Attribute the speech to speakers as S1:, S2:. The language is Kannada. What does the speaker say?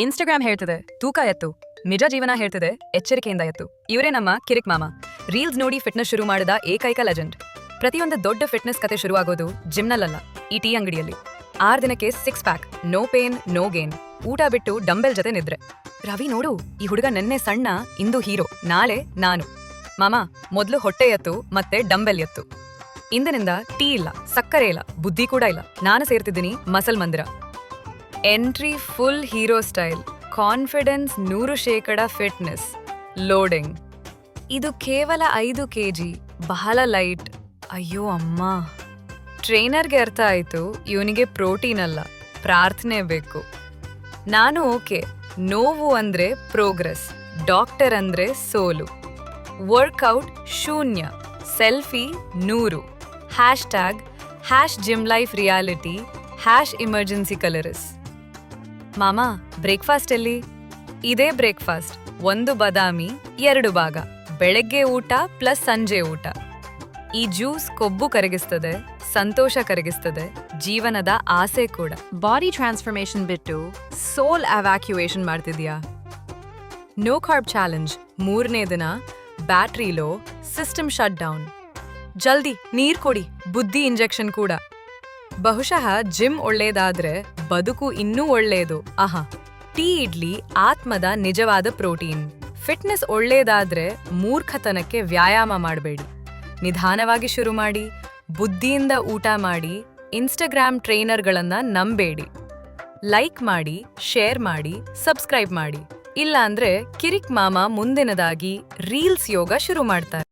S1: ಇನ್ಸ್ಟಾಗ್ರಾಮ್ ಹೇಳ್ತಿದೆ ತೂಕ ಎತ್ತು, ನಿಜ ಜೀವನ ಹೇಳ್ತಿದೆ ಎಚ್ಚರಿಕೆಯಿಂದ ಎತ್ತು. ಇವರೇ ನಮ್ಮ ಕಿರಿಕ್ ಮಾಮ. ರೀಲ್ಸ್ ನೋಡಿ ಫಿಟ್ನೆಸ್ ಶುರು ಮಾಡಿದ ಏಕೈಕ ಲೆಜೆಂಡ್. ಪ್ರತಿಯೊಂದು ದೊಡ್ಡ ಫಿಟ್ನೆಸ್ ಕತೆ ಶುರುವಾಗೋದು ಜಿಮ್ನಲ್ಲ, ಈ ಟೀ ಅಂಗಡಿಯಲ್ಲಿ. 6 ದಿನಕ್ಕೆ 6 pack, no pain no gain, ಊಟ ಬಿಟ್ಟು ಡಂಬೆಲ್ ಜೊತೆ ನಿದ್ರೆ. ರವಿ ನೋಡು, ಈ ಹುಡುಗ ನೆನ್ನೆ ಸಣ್ಣ, ಇಂದು ಹೀರೋ, ನಾಳೆ ನಾನು. ಮಾಮ, ಮೊದ್ಲು ಹೊಟ್ಟೆ ಎತ್ತು ಮತ್ತೆ ಡಂಬೆಲ್ ಎತ್ತು. ಇಂದಿನಿಂದ ಟೀ ಇಲ್ಲ, ಸಕ್ಕರೆ ಇಲ್ಲ, ಬುದ್ಧಿ ಕೂಡ ಇಲ್ಲ. ನಾನು ಸೇರ್ತಿದ್ದೀನಿ ಮಸಲ್ ಮಂದಿರ. Entry full hero style, confidence 100% fitness, loading. ಇದು ಕೇವಲ 5 kg, ಬಹಳ ಲೈಟ್. ಅಯ್ಯೋ ಅಮ್ಮ, ಟ್ರೈನರ್ಗೆ ಅರ್ಥ ಆಯ್ತು ಇವನಿಗೆ ಪ್ರೋಟೀನ್ ಅಲ್ಲ, ಪ್ರಾರ್ಥನೆ ಬೇಕು. ನಾನು ಓಕೆ, ನೋವು ಅಂದ್ರೆ ಪ್ರೋಗ್ರೆಸ್, ಡಾಕ್ಟರ್ ಅಂದ್ರೆ ಸೋಲು. ವರ್ಕೌಟ್ ಶೂನ್ಯ, selfie 100, ##gym life reality, #emergency colours. ಮಾಮ, ಬ್ರೇಕ್ಫಾಸ್ಟ್ ಎಲ್ಲಿ? ಇದೇ ಬ್ರೇಕ್ಫಾಸ್ಟ್, 1 ಬಾದಾಮಿ 2 ಭಾಗ, ಬೆಳಗ್ಗೆ ಊಟ ಪ್ಲಸ್ ಸಂಜೆ ಊಟ. ಈ ಜ್ಯೂಸ್ ಕೊಬ್ಬು ಕರಗಿಸ್ತದೆ, ಸಂತೋಷ ಕರಗಿಸ್ತದೆ, ಜೀವನದ ಆಸೆ ಕೂಡ. ಬಾಡಿ ಟ್ರಾನ್ಸ್ಫಾರ್ಮೇಶನ್ ಬಿಟ್ಟು ಸೋಲ್ ಅವ್ಯಾಕ್ಯುಯೇಷನ್ ಮಾಡ್ತಿದ್ಯಾ? ನೋ ಕಾರ್ಬ್ ಚಾಲೆಂಜ್, 3ನೇ ದಿನ, battery low, system shut down. ಜಲ್ದಿ ನೀರ್ ಕೊಡಿ, ಬುದ್ಧಿ ಇಂಜೆಕ್ಷನ್ ಕೂಡ. ಬಹುಶಃ ಜಿಮ್ ಒಳ್ಳೇದಾದ್ರೆ ಬದುಕು ಇನ್ನೂ ಒಳ್ಳೇದು. ಆಹಾ, ಟೀ ಇಡ್ಲಿ ಆತ್ಮದ ನಿಜವಾದ ಪ್ರೋಟೀನ್. ಫಿಟ್ನೆಸ್ ಒಳ್ಳೇದಾದ್ರೆ ಮೂರ್ಖತನಕ್ಕೆ ವ್ಯಾಯಾಮ ಮಾಡಬೇಡಿ. ನಿಧಾನವಾಗಿ ಶುರು ಮಾಡಿ, ಬುದ್ಧಿಯಿಂದ ಊಟ ಮಾಡಿ, ಇನ್ಸ್ಟಾಗ್ರಾಮ್ ಟ್ರೈನರ್ಗಳನ್ನ ನಂಬೇಡಿ. ಲೈಕ್ ಮಾಡಿ, ಶೇರ್ ಮಾಡಿ, ಸಬ್ಸ್ಕ್ರೈಬ್ ಮಾಡಿ. ಇಲ್ಲ ಅಂದ್ರೆ ಕಿರಿಕ್ ಮಾಮ ಮುಂದಿನದಾಗಿ ರೀಲ್ಸ್ ಯೋಗ ಶುರು ಮಾಡ್ತಾರೆ.